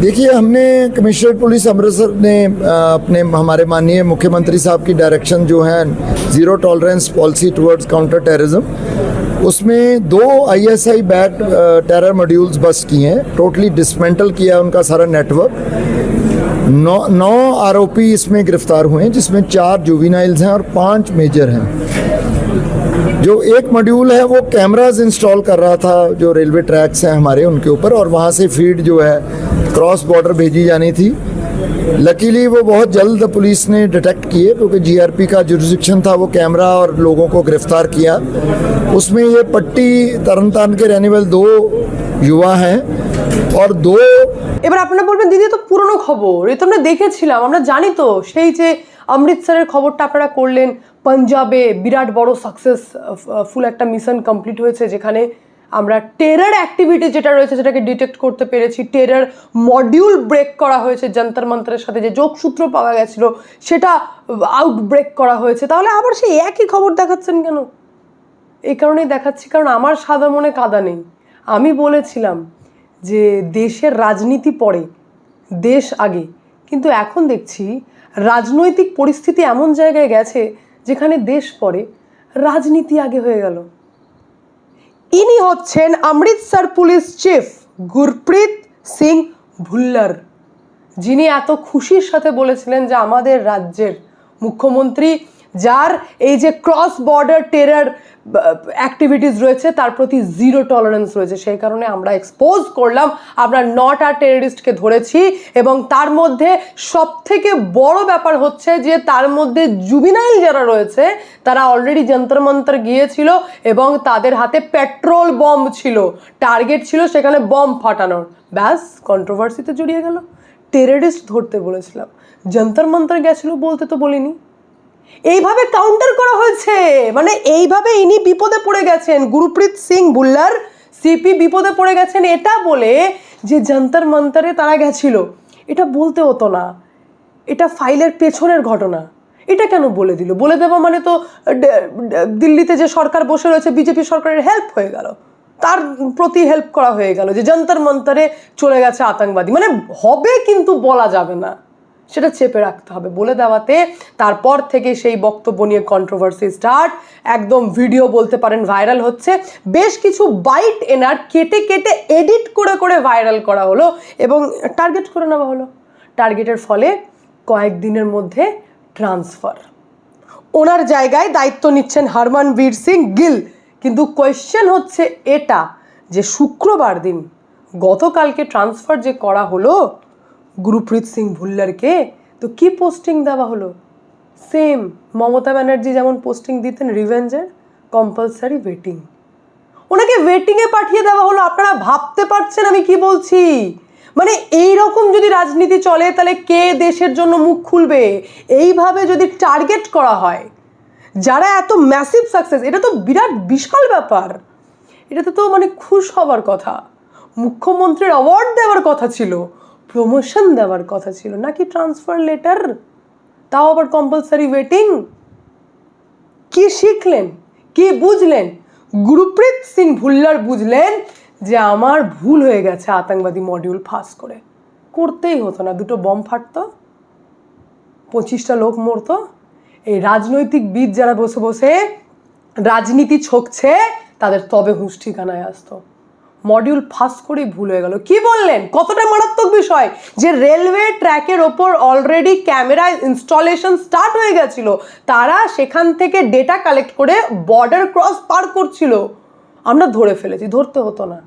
देखिए, हमने commissioner police Amritsar ने अपने हमारे माननीय मुख्यमंत्री साहब की डायरेक्शन जो है zero tolerance policy towards counter terrorism, उसमें 2 ISI backed terror modules bust किए हैं, टोटली डिसमेंटल किया है उनका सारा नेटवर्क। 9 आरोपी इसमें गिरफ्तार हुए हैं, जिसमें 4 जुवेनाइल्स हैं और 5 मेजर हैं। जो एक मॉड्यूल है वो कैमराज इंस्टॉल कर रहा था जो रेलवे ट्रैक्स हैं हमारे उनके ऊपर, और वहाँ से फीड जो है क्रॉस बॉर्डर भेजी जानी थी। लकीली वो बहुत जल्द पुलिस ने डिटेक्ट किए, क्योंकि GRP का जुरिस्डिक्शन था, वो कैमरा और लोगों को गिरफ्तार किया। उसमें ये पट्टी तरनतारन के रहने वाले 2 युवा हैं और 2। এবার আপনারা বলবেন দিদি তো পুরনো খবর, এই তো আমরা দেখেছিলাম, আমরা জানি তো সেই যে অমৃতসরের খবরটা আপনারা করলেন, পাঞ্জাবে বিরাট বড় সাকসেসফুল একটা মিশন কমপ্লিট হয়েছে, যেখানে আমরা টেরর অ্যাক্টিভিটি যেটা রয়েছে সেটাকে ডিটেক্ট করতে পেরেছি, টেরর মডিউল ব্রেক করা হয়েছে, যন্তর মন্তরের সাথে যে যোগসূত্র পাওয়া গেছিল সেটা আউটব্রেক করা হয়েছে। তাহলে আবার সেই একই খবর দেখাচ্ছেন কেন? এই কারণেই দেখাচ্ছি কারণ আমার সাদা মনে কাদা নেই। আমি বলেছিলাম যে দেশের রাজনীতি পরে, দেশ আগে, কিন্তু এখন দেখছি রাজনৈতিক পরিস্থিতি এমন জায়গায় গেছে যেখানে দেশ পরে, রাজনীতি আগে হয়ে গেল। ইনি হচ্ছেন অমৃতসর পুলিশ চিফ গুরপ্রীত সিং ভুল্লার, যিনি এত খুশির সাথে বলেছিলেন যে আমাদের রাজ্যের মুখ্যমন্ত্রী, যার এই যে ক্রস বর্ডার টেরর অ্যাক্টিভিটিস রয়েছে তার প্রতি জিরো টলারেন্স রয়েছে, সেই কারণে আমরা এক্সপোজ করলাম, আমরা 9টা টেররিস্টকে ধরেছি। এবং তার মধ্যে সবথেকে বড় ব্যাপার হচ্ছে যে তার মধ্যে জুবিনাইল যারা রয়েছে তারা অলরেডি যন্তর মন্তর গিয়েছিল এবং তাদের হাতে পেট্রোল বম্ব ছিল, টার্গেট ছিল সেখানে বম্ব ফাটানোর। ব্যাস, কন্ট্রোভার্সিতে জড়িয়ে গেল। টেররিস্ট ধরতে বলেছিলাম, যন্তর মন্তর গেছিল বলতে তো বলিনি। এইভাবে কাউন্টার করা হয়েছে, মানে এইভাবে ইনি বিপদে পড়ে গেছেন, গুরপ্রীত সিং ভুল্লার সিপি বিপদে পড়ে গেছেন এটা বলে যে যন্তর মন্তরে তারা গেছিল। এটা বলতে হতো না, এটা ফাইলের পেছনের ঘটনা। এটা কেন বলে দিল? বলে দেওয়া মানে তো দিল্লিতে যে সরকার বসে রয়েছে বিজেপি সরকারের হেল্প হয়ে গেল, তার প্রতি হেল্প করা হয়ে গেল যে যন্তর মন্তরে চলে গেছে আতঙ্কবাদী। মানে হবে কিন্তু বলা যাবে না, সেটা চেপে রাখতে হবে। বলে দেওয়াতে তারপর থেকে সেই বক্তব্য নিয়ে কন্ট্রোভার্সি স্টার্ট, একদম ভিডিও বলতে পারেন ভাইরাল হচ্ছে। বেশ কিছু বাইট এনার কেটে কেটে এডিট করে করে ভাইরাল করা হলো এবং টার্গেট করে নেওয়া হলো। টার্গেটের ফলে কয়েকদিনের মধ্যে ট্রান্সফার, ওনার জায়গায় দায়িত্ব নিচ্ছেন হরমনবীর সিং গিল। কিন্তু কোয়েশ্চেন হচ্ছে এটা যে শুক্রবার দিন গতকালকে ট্রান্সফার যে করা হলো গুরপ্রীত সিং ভুল্লারকে, তো কি পোস্টিং দেওয়া হলো? সেম মমতা ব্যানার্জি যেমন পোস্টিং দিতেন রিভেঞ্জের, কম্পালসারি ওয়েটিং। ওনাকে ওয়েটিংয়ে পাঠিয়ে দেওয়া হলো। আপনারা ভাবতে পারছেন আমি কি বলছি? মানে এই রকম যদি রাজনীতি চলে তাহলে কে দেশের জন্য মুখ খুলবে? এইভাবে যদি টার্গেট করা হয় যারা এত ম্যাসিভ সাকসেস, এটা তো বিরাট বিশাল ব্যাপার। এটাতে তো মানে খুশ হওয়ার কথা, মুখ্যমন্ত্রীর অ্যাওয়ার্ড দেওয়ার কথা ছিল, প্রমোশন দেওয়ার কথা ছিল, নাকি ট্রান্সফার লেটার, তাও আবার কম্পালসারি ওয়েটিং। কি শিখলেন, কি বুঝলেন? গুরপ্রীত সিং ভুল্লার বুঝলেন যে আমার ভুল হয়ে গেছে, আতঙ্কবাদী মডিউল ফাঁস করে করতেই হতো না, 2টো বম ফাটতো, 25টা লোক মরতো। এই রাজনৈতিকবিদ যারা বসে বসে রাজনীতি ছকছে তাদের তবে হুঁশ ঠিকানায় আসতো। মডিউল ফাঁস করেই ভুল হয়ে গেল। কি বললেন? কতটা মারাত্মক বিষয় যে রেলওয়ে ট্র্যাকের ওপর অলরেডি ক্যামেরা ইনস্টলেশন স্টার্ট হয়ে গেছিল, তারা সেখান থেকে ডেটা কালেক্ট করে বর্ডার ক্রস পার করছিল। আমরা ধরে ফেলেছি, ধরতে হতো না,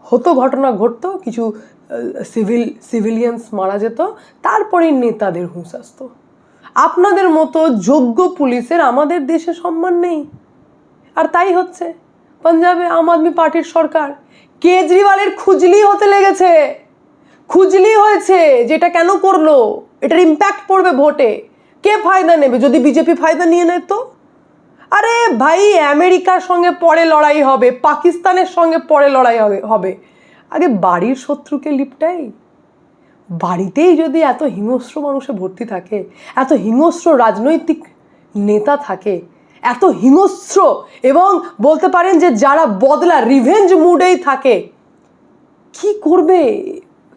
হতো ঘটনা ঘটতো, কিছু সিভিলিয়ান্স মারা যেত, তারপরে নেতাদের হুঁশ আসতো। আপনাদের মতো যোগ্য পুলিশের আমাদের দেশে সম্মান নেই, আর তাই হচ্ছে। পাঞ্জাবে আম আদমি পার্টির সরকার, কেজরিওয়ালের খুজলি হতে লেগেছে, খুজলি হয়েছে যেটা কেন করলো, এটার ইম্প্যাক্ট পড়বে ভোটে। কে ফায়দা নেবে যদি বিজেপি ফায়দা নিয়ে নেয়? তো আরে ভাই, আমেরিকার সঙ্গে পরে লড়াই হবে, পাকিস্তানের সঙ্গে পরে লড়াই হবে, আগে বাড়ির শত্রুকে লিপটাই। বাড়িতেই যদি এত হিংস্র মানুষে ভর্তি থাকে, এত হিংস্র রাজনৈতিক নেতা থাকে, এত হিংস্র এবং বলতে পারেন যে যারা বদলা রিভেঞ্জ মুডেই থাকে, কি করবে?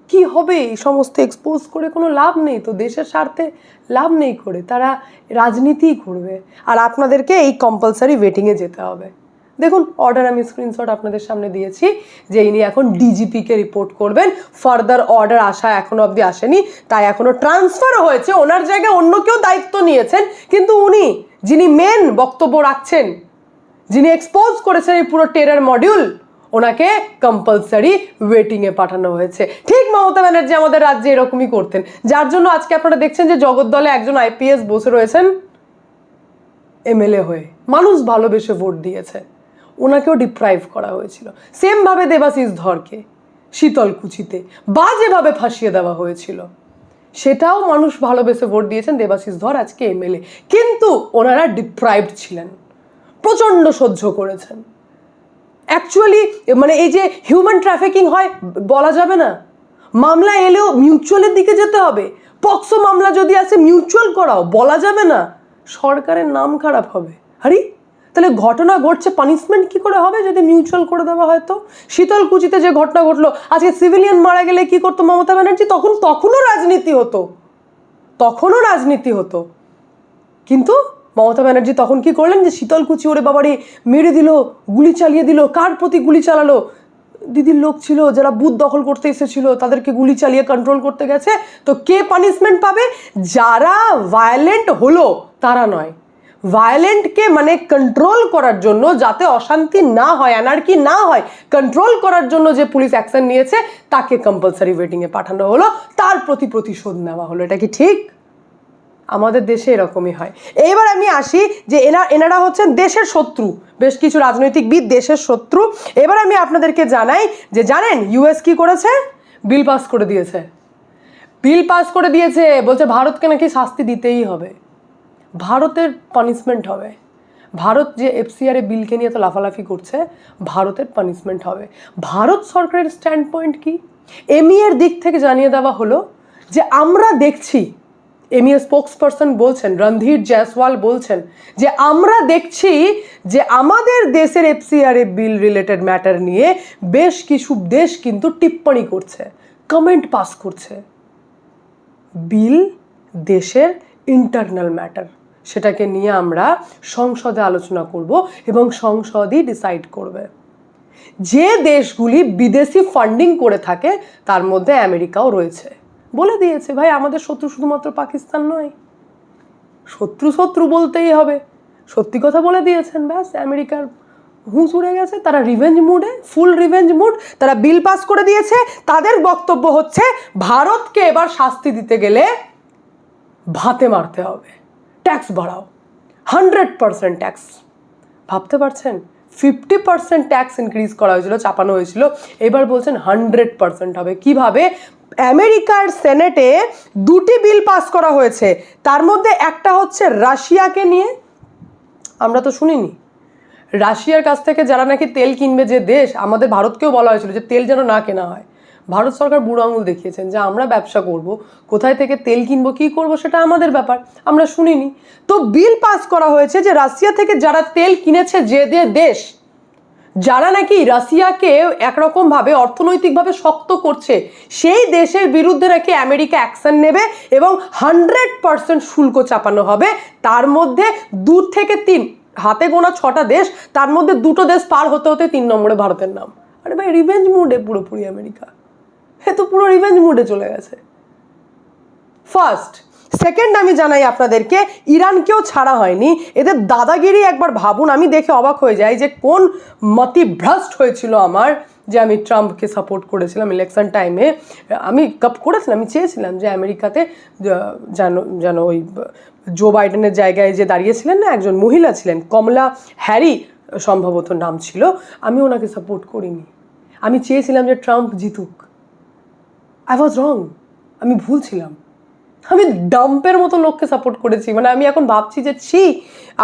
কি হবে এই সমস্ত এক্সপোজ করে? কোনো লাভ নেই তো, দেশের স্বার্থে লাভ নেই করে, তারা রাজনীতিই করবে। আর আপনাদেরকে এই কম্পালসারি ওয়েটিংয়ে যেতে হবে। দেখুন অর্ডার আমি স্ক্রিনশট আপনাদের সামনে দিয়েছি যে ইনি এখন ডিজিপিকে রিপোর্ট করবেন। ফার্দার অর্ডার আসা এখনো অবধি আসেনি, তাই এখনো ট্রান্সফার হয়েছে, ওনার জায়গায় অন্য কেউ দায়িত্ব নিয়েছেন, কিন্তু উনি যিনি মেন বক্তব্য রাখছেন, যিনি এক্সপোজ করেছেন এই পুরো টেরর মডিউল, ওনাকে কম্পালসারি ওয়েটিংয়ে পাঠানো হয়েছে। ঠিক মমতা ব্যানার্জি আমাদের রাজ্যে এরকমই করতেন, যার জন্য আজকে আপনারা দেখছেন যে জগদ্দলে একজন আইপিএস বসে রয়েছেন এমএলএ হয়ে, মানুষ ভালোবেসে ভোট দিয়েছে, ওনাকেও ডিপ্রাইভ করা হয়েছিল। সেমভাবে দেবাশিস ধরকে শীতলকুচিতে বাজেভাবে ফাঁসিয়ে দেওয়া হয়েছিল, সেটাও মানুষ ভালোবেসে ভোট দিয়েছেন, দেবাশিস ধর আজকে এমএলএ, কিন্তু ওনারা ডিপ্রাইভড ছিলেন, প্রচণ্ড সহ্য করেছেন। অ্যাকচুয়ালি মানে এই যে হিউম্যান ট্রাফিকিং হয় বলা যাবে না, মামলা এলেও মিউচুয়ালের দিকে যেতে হবে। পক্সো মামলা যদি আসে মিউচুয়াল করাও, বলা যাবে না, সরকারের নাম খারাপ হবে। আরে তাহলে ঘটনা ঘটছে, পানিশমেন্ট কি করে হবে যদি মিউচুয়াল করে দেওয়া হয়? তো শীতলকুচিতে যে ঘটনা ঘটলো, আজকে সিভিলিয়ান মারা গেলে কি করতো মমতা ব্যানার্জি? তখনও রাজনীতি হতো, তখনও রাজনীতি হতো। কিন্তু মমতা ব্যানার্জি তখন কি করলেন যে শীতলকুচি ওরে বাবারে মেরে দিল, গুলি চালিয়ে দিল। কার প্রতি গুলি চালালো? দিদির লোক ছিল যারা বুথ দখল করতে এসেছিল, তাদেরকে গুলি চালিয়ে কন্ট্রোল করতে গেছে। তো কে পানিশমেন্ট পাবে? যারা ভায়োলেন্ট হলো তারা নয়, ভায়োলেন্টকে মানে কন্ট্রোল করার জন্য, যাতে অশান্তি না হয়, অ্যানার্কি না হয়, কন্ট্রোল করার জন্য যে পুলিশ অ্যাকশন নিয়েছে তাকে কম্পালসারি ওয়েটিংয়ে পাঠানো হলো, তার প্রতি প্রতিশোধ নেওয়া হলো। এটা কি ঠিক? আমাদের দেশে এরকমই হয়। এইবার আমি আসি যে এনারা হচ্ছেন দেশের শত্রু, বেশ কিছু রাজনৈতিকবিদ দেশের শত্রু। এবার আমি আপনাদেরকে জানাই যে জানেন ইউএস কি করেছে? বিল পাস করে দিয়েছে, বিল পাস করে দিয়েছে, বলছে ভারতকে নাকি শাস্তি দিতেই হবে, ভারতের পানিশমেন্ট হবে। ভারত যে এফসিআর বিলকে নিয়ে তো লাফালাফি করছে, ভারতের পানিশমেন্ট হবে। ভারত সরকারের স্ট্যান্ড পয়েন্ট কি? এমইএর দিক থেকে জানিয়ে দেওয়া হলো যে আমরা দেখছি, এমইএ স্পোক্সপারসন বলছেন, রণধীর জয়সওয়াল বলছেন যে আমরা দেখছি যে আমাদের দেশের এফসিআর বিল রিলেটেড ম্যাটার নিয়ে বেশ কিছু দেশ কিন্তু টিপ্পণী করছে, কমেন্ট পাস করছে। বিল দেশের ইন্টারনাল ম্যাটার, সেটাকে নিয়ে আমরা সংসদে আলোচনা করব এবং সংসদই ডিসাইড করবে। যে দেশগুলি বিদেশি ফান্ডিং করে থাকে তার মধ্যে আমেরিকাও রয়েছে। বলে দিয়েছে ভাই আমাদের শত্রু শুধুমাত্র পাকিস্তান নয়, শত্রু শত্রু বলতেই হবে, সত্যি কথা বলে দিয়েছেন। ব্যাস, আমেরিকার হুঁশ উড়ে গেছে, তারা রিভেঞ্জ মুডে, ফুল রিভেঞ্জ মুড। তারা বিল পাস করে দিয়েছে, তাদের বক্তব্য হচ্ছে ভারতকে এবার শাস্তি দিতে গেলে ভাতে মারতে হবে, ট্যাক্স বাড়াও, 100% ট্যাক্স। ভাবতে পারছেন 50% ট্যাক্স ইনক্রিজ করা হয়েছিল, চাপানো হয়েছিল, এবার বলছেন 100% হবে। কিভাবে? আমেরিকার সেনেটে দুটি বিল পাস করা হয়েছে, তার মধ্যে একটা হচ্ছে রাশিয়াকে নিয়ে। আমরা তো শুনিনি রাশিয়ার কাছ থেকে যারা নাকি তেল কিনবে যে দেশ, আমাদের ভারতকেও বলা হয়েছিল যে তেল যেন না কেনা হয়। ভারত সরকার বুড়ো আঙুল দেখিয়েছেন যে আমরা ব্যবসা করব, কোথায় থেকে তেল কিনবো, কী করবো সেটা আমাদের ব্যাপার, আমরা শুনিনি। তো বিল পাস করা হয়েছে যে রাশিয়া থেকে যারা তেল কিনেছে, যে দেশ যারা নাকি রাশিয়াকে একরকমভাবে অর্থনৈতিকভাবে শক্ত করছে, সেই দেশের বিরুদ্ধে নাকি আমেরিকা অ্যাকশন নেবে এবং 100% শুল্ক চাপানো হবে। তার মধ্যে 2 থেকে 3, হাতে গোনা 6টা দেশ, তার মধ্যে 2টো দেশ পার হতে হতে 3 নম্বরে ভারতের নাম। আরে ভাই রিভেঞ্জ মুডে পুরোপুরি আমেরিকা, এ তো পুরো রিভেঞ্জ মুডে চলে গেছে। ফার্স্ট। সেকেন্ড, আমি জানাই আপনাদেরকে ইরানকেও ছাড়া হয়নি, এদের দাদাগিরি একবার ভাবুন। আমি দেখে অবাক হয়ে যাই যে কোন মতিভ্রষ্ট হয়েছিল আমার, যে আমি ট্রাম্পকে সাপোর্ট করেছিলাম ইলেকশন টাইমে। আমি করেছিলাম, আমি চেয়েছিলাম যে আমেরিকাতে যেন ওই জো বাইডেনের জায়গায় যে দাঁড়িয়েছিলেন না, একজন মহিলা ছিলেন, কমলা হ্যারি সম্ভবত নাম ছিল, আমি ওনাকে সাপোর্ট করিনি। আমি চেয়েছিলাম যে ট্রাম্প জিতুক। আই ওয়াজ রং, আমি ভুল ছিলাম। আমি ডাম্পের মতো লোককে সাপোর্ট করেছি, মানে আমি এখন ভাবছি যে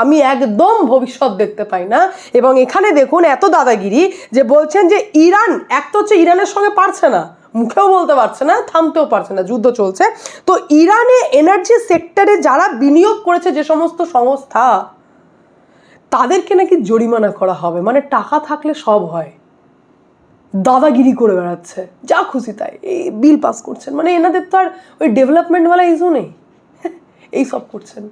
আমি একদম ভবিষ্যৎ দেখতে পাই না। এবং এখানে দেখুন এত দাদাগিরি যে বলছেন যে ইরান, এক তো হচ্ছে ইরানের সঙ্গে পারছে না, মুখেও বলতে পারছে না, থামতেও পারছে না, যুদ্ধ চলছে। তো ইরানে এনার্জি সেক্টরে যারা বিনিয়োগ করেছে যে সমস্ত সংস্থা, তাদেরকে নাকি জরিমানা করা হবে, মানে টাকা থাকলে সব হয়। দাদাগিরি করে বেড়াচ্ছে, যা খুশি তাই এই বিল পাস করছেন। মানে এনাদের তো আর ওই ডেভেলপমেন্টওয়ালা ইস্যু নেই, এই সব করছেন।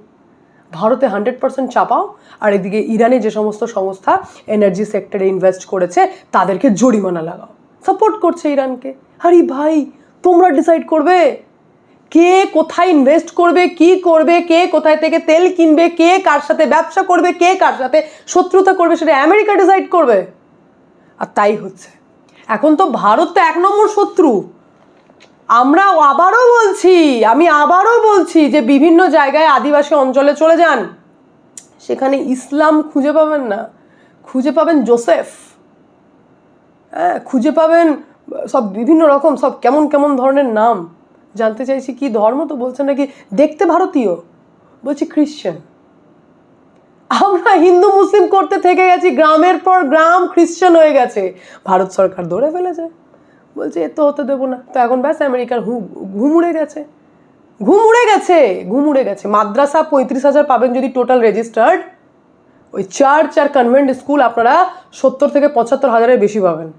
ভারতে 100% চাপাও, আর এদিকে ইরানে যে সমস্ত সংস্থা এনার্জি সেক্টরে ইনভেস্ট করেছে তাদেরকে জরিমানা লাগাও, সাপোর্ট করছে ইরানকে। আরে ভাই, তোমরা ডিসাইড করবে কে কোথায় ইনভেস্ট করবে, কি করবে, কে কোথায় থেকে তেল কিনবে, কে কার সাথে ব্যবসা করবে, কে কার সাথে শত্রুতা করবে, সেটা আমেরিকা ডিসাইড করবে। আর তাই হচ্ছে। এখন তো ভারত তো 1 নম্বর শত্রু। আমি আবারও বলছি যে বিভিন্ন জায়গায় আদিবাসী অঞ্চলে চলে যান, সেখানে ইসলাম খুঁজে পাবেন না, খুঁজে পাবেন জোসেফ, হ্যাঁ, খুঁজে পাবেন সব বিভিন্ন রকম সব কেমন কেমন ধরনের নাম। জানতে চাইছি কি ধর্ম, তো বলছেন নাকি দেখতে ভারতীয়, বলছি খ্রিশ্চান। আমরা হিন্দু মুসলিম করতে থেকে গেছি, গ্রামের পর গ্রাম খ্রিশ্চান হয়ে গেছে। ভারত সরকার ধরে ফেলেছে, বলছে এ তো হতে দেবো না। তো এখন ব্যাস আমেরিকার ঘুম উড়ে গেছে। মাদ্রাসা 35,000 পাবেন যদি টোটাল রেজিস্টার্ড, ওই চার্চ আর কনভেন্ট স্কুল আপনারা 70 থেকে 75,000-এর বেশি পাবেন।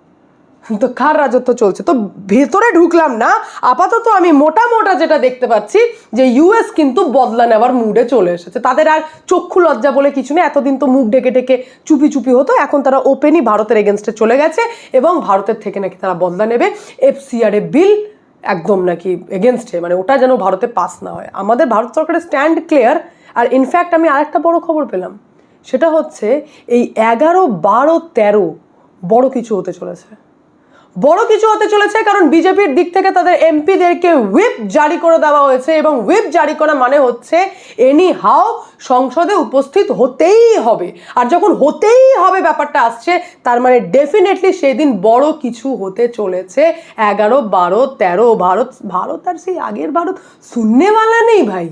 তো কার রাজত্ব চলছে? তো ভেতরে ঢুকলাম না, আপাতত আমি মোটা যেটা দেখতে পাচ্ছি যে ইউএস কিন্তু বদলা নেওয়ার মুডে চলে এসেছে। তাদের আর চক্ষু লজ্জা বলে কিছু নেই। এতদিন তো মুখ ঢেকে চুপি হতো, এখন তারা ওপেনই ভারতের এগেনস্টে চলে গেছে এবং ভারতের থেকে নাকি তারা বদলা নেবে। FCRA বিল একদম নাকি এগেনস্টে, মানে ওটা যেন ভারতে পাস না হয়। আমাদের ভারত সরকারের স্ট্যান্ড ক্লিয়ার। আর ইনফ্যাক্ট আমি আরেকটা বড় খবর পেলাম, সেটা হচ্ছে এই 11, 12, 13 বড় কিছু হতে চলেছে। কারণ বিজেপির দিক থেকে তাদের এমপিদেরকে হুইপ জারি করে দেওয়া হয়েছে, এবং হুইপ জারি করা মানে হচ্ছে এনি হাও সংসদে উপস্থিত হতেই হবে। আর যখন হতেই হবে ব্যাপারটা আসছে, তার মানে ডেফিনেটলি সেই দিন বড় কিছু হতে চলেছে। 11, 12, 13 ভারত আর সেই আগের ভারত শুননেওয়ালা নেই ভাই।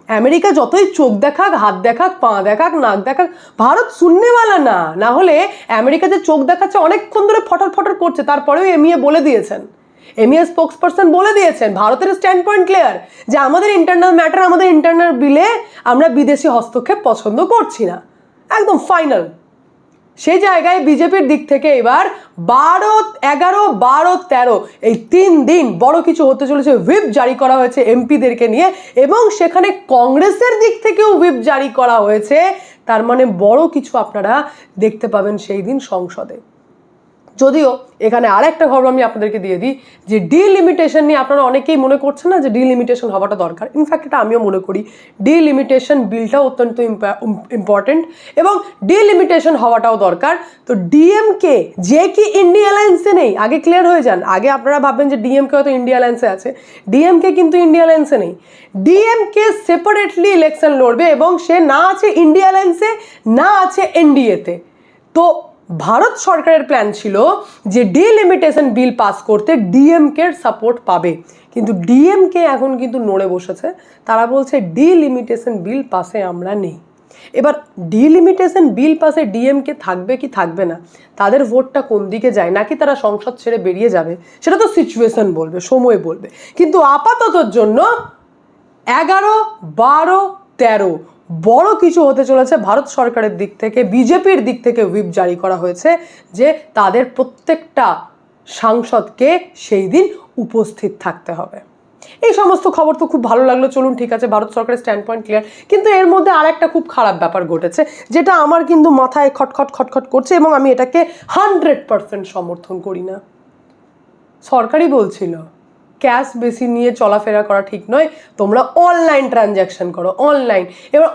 আমেরিকা যতই চোখ দেখাক, হাত দেখাক, পা দেখাক, নাক দেখাক, ভারত শুননেওয়ালা না হলে আমেরিকা যে চোখ দেখাচ্ছে অনেকক্ষণ ধরে ফটর করছে, তারপরেও এমইএ বলে দিয়েছেন, এমইএ স্পোক্সপারসন বলে দিয়েছেন ভারতের স্ট্যান্ড পয়েন্ট ক্লিয়ার, যে আমাদের ইন্টারনাল ম্যাটার, আমাদের ইন্টারনাল বিলে আমরা বিদেশি হস্তক্ষেপ পছন্দ করছি না, একদম ফাইনাল। সেই জায়গায় বিজেপির দিক থেকে এবার 12, 11, 12, 13 এই 3 দিন বড় কিছু হতে চলেছে। হুইপ জারি করা হয়েছে এমপিদেরকে নিয়ে, এবং সেখানে কংগ্রেসের দিক থেকেও হুইপ জারি করা হয়েছে। তার মানে বড় কিছু আপনারা দেখতে পাবেন সেই দিন সংসদে। যদিও এখানে আরেকটা খবর আমি আপনাদেরকে দিয়ে দিই, যে ডিলিমিটেশন নিয়ে আপনারা অনেকেই মনে করছেন না যে ডিলিমিটেশন হওয়াটা দরকার। ইনফ্যাক্ট এটা আমিও মনে করি, ডিলিমিটেশন বিলটা অত্যন্ত ইম্পর্টেন্ট এবং ডিলিমিটেশন হওয়াটাও দরকার। তো ডিএমকে যে কি ইন্ডিয়া অ্যালায়েন্সে নেই, আগে ক্লিয়ার হয়ে যান। আগে আপনারা ভাববেন যে ডিএমকে হয়তো ইন্ডিয়া অ্যালায়েন্সে আছে, ডিএমকে কিন্তু ইন্ডিয়া অ্যালায়েন্সে নেই। ডিএমকে সেপারেটলি ইলেকশন লড়বে, এবং সে না আছে ইন্ডিয়া অ্যালায়েন্সে, না আছে এনডিএতে। তো ভারত সরকারের প্ল্যান ছিল যে ডিলিমিটেশন বিল পাস করতে ডিএমকের সাপোর্ট পাবে, কিন্তু ডিএমকে এখন কিন্তু নড়ে বসেছে। তারা বলছে ডিলিমিটেশন বিল পাসে আমরা নেই। এবার ডিলিমিটেশন বিল পাসে ডিএমকে থাকবে কি থাকবে না, তাদের ভোটটা কোন দিকে যায়, নাকি তারা সংসদ ছেড়ে বেরিয়ে যাবে, সেটা তো সিচুয়েশন বলবে, সময় বলবে। কিন্তু আপাততর জন্য 11, 12, 13 বড় কিছু হতে চলেছে। ভারত সরকারের দিক থেকে, বিজেপির দিক থেকে হুইপ জারি করা হয়েছে যে তাদের প্রত্যেকটা সাংসদকে সেই দিন উপস্থিত থাকতে হবে। এই সমস্ত খবর তো খুব ভালো লাগলো, চলুন ঠিক আছে, ভারত সরকারের স্ট্যান্ড পয়েন্ট ক্লিয়ার। কিন্তু এর মধ্যে আর একটা খুব খারাপ ব্যাপার ঘটেছে, যেটা আমার কিন্তু মাথায় খটখট করছে, এবং আমি এটাকে 100% সমর্থন করি না। সরকারই বলছিল ক্যাশ বেশি নিয়ে চলাফেরা করা ঠিক নয়, তোমরা অনলাইন ট্রানজ্যাকশন করো, অনলাইন। এবার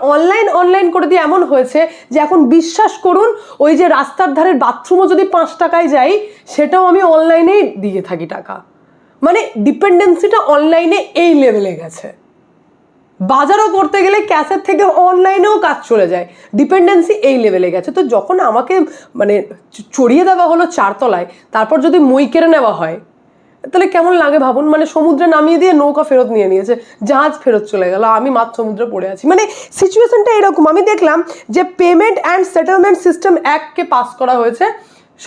অনলাইন করে দিয়ে এমন হয়েছে যে এখন বিশ্বাস করুন, ওই যে রাস্তার ধারের বাথরুমও যদি 5 টাকায় যাই, সেটাও আমি অনলাইনেই দিয়ে থাকি টাকা। মানে ডিপেন্ডেন্সিটা অনলাইনে এই লেভেলে গেছে। বাজারও করতে গেলে ক্যাশের থেকে অনলাইনেও কাজ চলে যায়, ডিপেন্ডেন্সি এই লেভেলে গেছে। তো যখন আমাকে মানে চড়িয়ে দেওয়া হলো 4 তলায়, তারপর যদি মই কেড়ে নেওয়া হয়, তাহলে কেমন লাগে ভাবুন। মানে সমুদ্রে নামিয়ে দিয়ে নৌকা ফেরত নিয়ে নিয়েছে, জাহাজ ফেরত চলে গেল, আমি মাঝ সমুদ্রে পড়ে আছি। মানে সিচুয়েশনটা এরকম। আমি দেখলাম যে পেমেন্ট অ্যান্ড সেটেলমেন্ট সিস্টেম অ্যাক্টকে পাস করা হয়েছে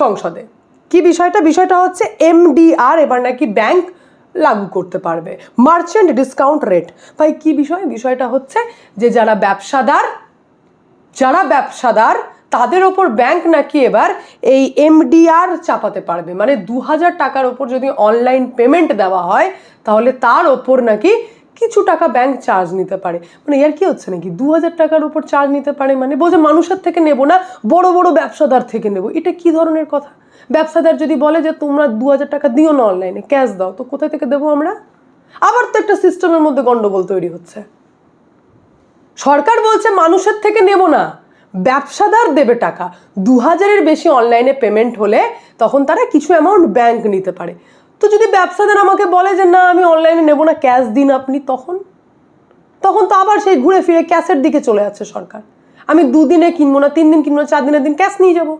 সংসদে। কি বিষয়টা হচ্ছে MDR এবার নাকি ব্যাংক লাগু করতে পারবে, মার্চেন্ট ডিসকাউন্ট রেট। ভাই কি বিষয়টা হচ্ছে যে যারা ব্যবসাদার তাদের ওপর ব্যাংক নাকি এবার এই এমডিআর চাপাতে পারবে, মানে 2000 টাকার ওপর যদি অনলাইন পেমেন্ট দেওয়া হয় তাহলে তার ওপর নাকি কিছু টাকা ব্যাংক চার্জ নিতে পারে। মানে এর কি হচ্ছে নাকি 2000 টাকার উপর চার্জ নিতে পারে, মানে বলছে মানুষের থেকে নেব না, বড় বড় ব্যবসাদার থেকে নেব। এটা কি ধরনের কথা? ব্যবসাদার যদি বলে যে তোমরা 2000 টাকা দিও না, অনলাইনে ক্যাশ দাও, তো কোথা থেকে দেবো আমরা? আবার তো একটা সিস্টেমের মধ্যে গন্ডগোল তৈরি হচ্ছে। সরকার বলছে মানুষের থেকে নেব না, ব্যবসাদার দেবে টাকা। 2000-এর বেশি অনলাইনে পেমেন্ট হলে তখন তারা কিছু অ্যামাউন্ট ব্যাংক নিতে পারে। তো যদি ব্যবসাদার আমাকে বলে যে না আমি অনলাইনে নেব না, ক্যাশ দিন আপনি, তখন তো আবার সেই ঘুরে ফিরে ক্যাশের দিকে চলে যাচ্ছে সরকার। আমি 2 দিনে কিনবো না, 3 দিন কিনবো না, 4 দিনের দিন ক্যাশ নিয়ে যাব।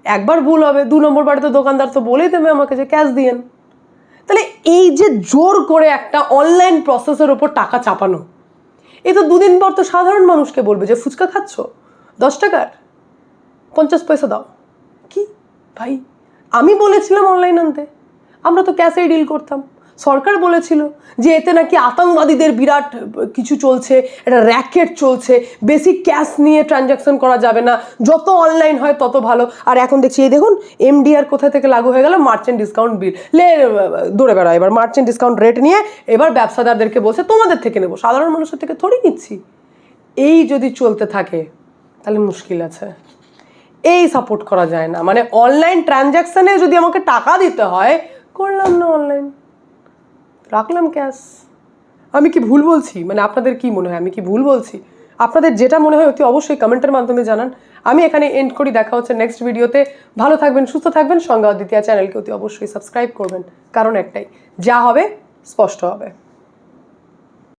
একবার ভুল হবে, 2 নম্বর বাড়িতে দোকানদার তো বলেই দেবে আমাকে যে ক্যাশ দিয়েন। তাহলে এই যে জোর করে একটা অনলাইন প্রসেসের ওপর টাকা চাপানো, এই তো 2 দিন পর তো সাধারণ মানুষকে বলবে যে ফুচকা খাচ্ছ 10 টাকার 50 পয়সা দাও। কি ভাই, আমি বলেছিলাম অনলাইন আনতে, আমরা তো ক্যাশেই ডিল করতাম। সরকার বলেছিল যে এতে নাকি আতঙ্কবাদীদের বিরাট কিছু চলছে, একটা র্যাকেট চলছে, বেশি ক্যাশ নিয়ে ট্রানজ্যাকশন করা যাবে না, যত অনলাইন হয় তত ভালো। আর এখন দেখছি এই দেখুন এমডিআর কোথা থেকে লাগু হয়ে গেল, মার্চেন্ট ডিসকাউন্ট বিল দৌড়ে বেড়া। এবার মার্চেন্ট ডিসকাউন্ট রেট নিয়ে এবার ব্যবসাদারদেরকে বলছে তোমাদের থেকে নেবো, সাধারণ মানুষের থেকে থোড়ি নিচ্ছি। এই যদি চলতে থাকে তাহলে মুশকিল আছে। এই সাপোর্ট করা যায় না। মানে অনলাইন ট্রানজ্যাকশানে যদি আমাকে টাকা দিতে হয়, করলাম না অনলাইন, রাখলাম ক্যাশ। আমি কি ভুল বলছি? মানে আপনাদের কি মনে হয় আমি কি ভুল বলছি? আপনাদের যেটা মনে হয় অতি অবশ্যই কমেন্টের মাধ্যমে জানান। আমি এখানে এন্ড করি, দেখা হচ্ছে নেক্সট ভিডিওতে। ভালো থাকবেন, সুস্থ থাকবেন। সংজ্ঞা অদ্বিতীয়া চ্যানেলকে অতি অবশ্যই সাবস্ক্রাইব করবেন, কারণ একটাই, যা হবে স্পষ্ট হবে।